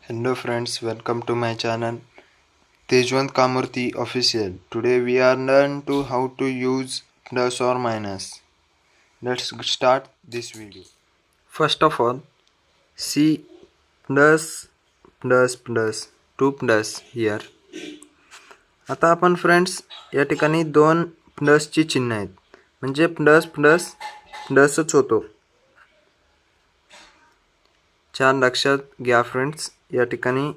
Hello friends, welcome to my channel Tejwant Kamurthy Official. Today we are learn to how to use plus or minus. Let's start this video. First of all, see plus plus plus 2 plus here. आता आपण friends या ठिकाणी दोन प्लसची चिन्ह आहेत, म्हणजे plus plus प्लसच होतो. छान लक्षात घ्या फ्रेंड्स, या ठिकाणी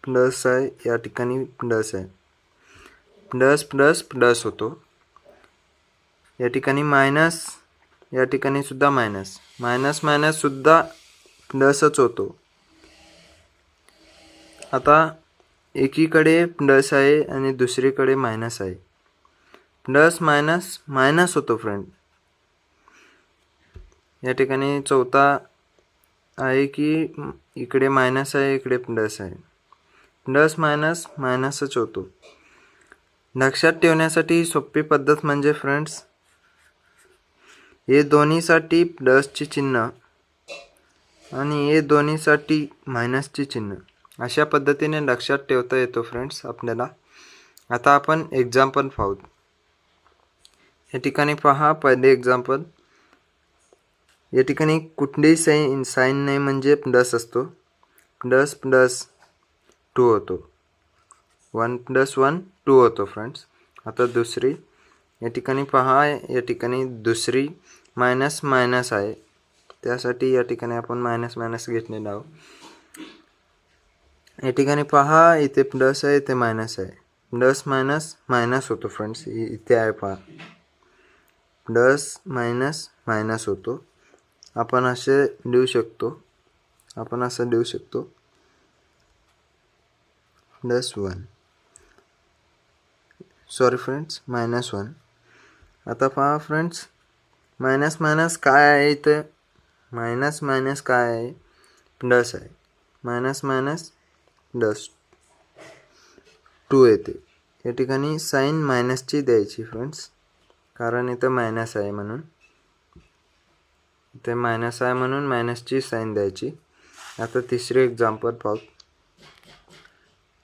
प्लस आहे, या ठिकाणी प्लस आहे, प्लस प्लस प्लस होतो. या ठिकाणी मायनस, या ठिकाणी सुद्धा मायनस, मायनस मायनस सुद्धा प्लसच होतो. आता एकीकडे प्लस आहे आणि दुसरीकडे मायनस आहे, प्लस मायनस मायनस होतो फ्रेंड. या ठिकाणी चौथा आहे की इकडे मायनस आहे, इकडे प्लस आहे, प्लस मायनस मायनसच होतो. लक्षात ठेवण्यासाठी सोपी पद्धत म्हणजे फ्रेंड्स, हे दोन्हीसाठी प्लसचे चिन्ह आणि हे दोन्हीसाठी मायनसचे चिन्ह, अशा पद्धतीने लक्षात ठेवता येतो फ्रेंड्स आपल्याला. आता आपण एक्झाम्पल पाहू. या ठिकाणी पहा, पहिले एक्झाम्पल. या ठिकाणी कुठलीही साइन नाही, म्हणजे प्लस असतो, प्लस प्लस 2 होतो, 1 + 1 2 होतो फ्रेंड्स. आता दुसरी, या ठिकाणी पहा, या ठिकाणी दुसरी मायनस मायनस आहे, त्यासाठी या ठिकाणी आपण मायनस मायनस घेतलेला आहोत. या ठिकाणी पहा, इथे प्लस आहे, इथे मायनस आहे, प्लस मायनस मायनस होतो फ्रेंड्स. इथे आहे पहा, प्लस मायनस मायनस होतो. आपण असे लिहू शकतो, आपण असं लिहू शकतो, +1, सॉरी फ्रेंड्स, -1. आता पहा फ्रेंड्स, मायनस मायनस काय आहे, इथे मायनस मायनस काय आहे, प्लस आहे, मायनस मायनस प्लस 2 येते. या ठिकाणी साइन मायनसची द्यायची फ्रेंड्स, कारण इथं मायनस आहे म्हणून, इथे मायनस आहे म्हणून मायनसची साइन द्यायची. आता तिसरे एक्झाम्पल पाहू.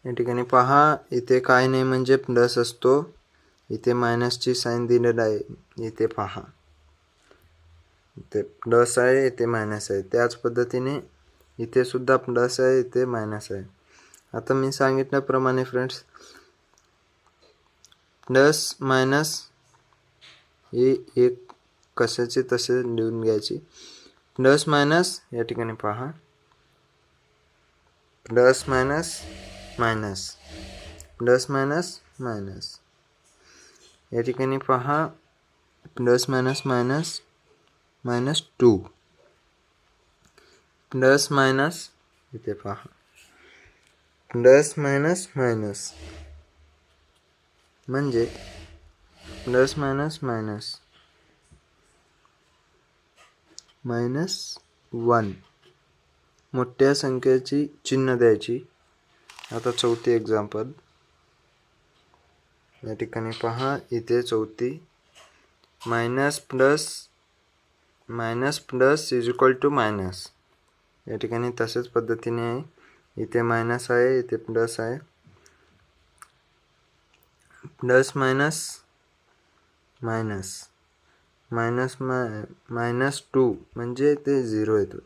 या ठिकाणी पहा, इथे काय नाही, म्हणजे प्लस असतो, इथे मायनसची साइन दिलेली आहे. इथे पहा, इथे प्लस आहे, इथे मायनस आहे, त्याच पद्धतीने इथे सुद्धा प्लस आहे, इथे मायनस आहे. आता मी सांगितल्याप्रमाणे फ्रेंड्स, प्लस मायनस हे एक कशाचे तसे लिहून घ्यायची. प्लस मायनस, या ठिकाणी पहा, plus minus minus, plus minus minus. या ठिकाणी पहा, plus minus minus -2, plus minus, इथे पहा, प्लस मायनस मायनस, म्हणजे प्लस मायनस मायनस -1, मोठ्या संख्येची चिन्ह द्यायची. आता चौथी एक्झाम्पल. या ठिकाणी पहा, इथे चौथी, मायनस प्लस = मायनस. या ठिकाणी तशाच पद्धतीने आहे, इथे मायनस आहे, इथे प्लस आहे, प्लस मायनस मायनस -2, म्हणजे ते 0 येतो.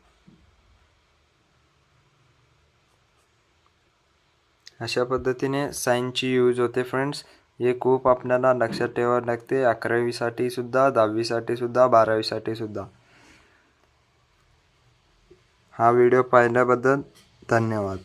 अशा पद्धतीने साइनची यूज होते फ्रेंड्स. हे खूप आपल्याला लक्षात ठेवावे लागते, 11वी साठी सुद्धा, 10वी साठी सुद्धा, 12वी साठी सुद्धा. हा व्हिडिओ पाहिल्याबद्दल धन्यवाद.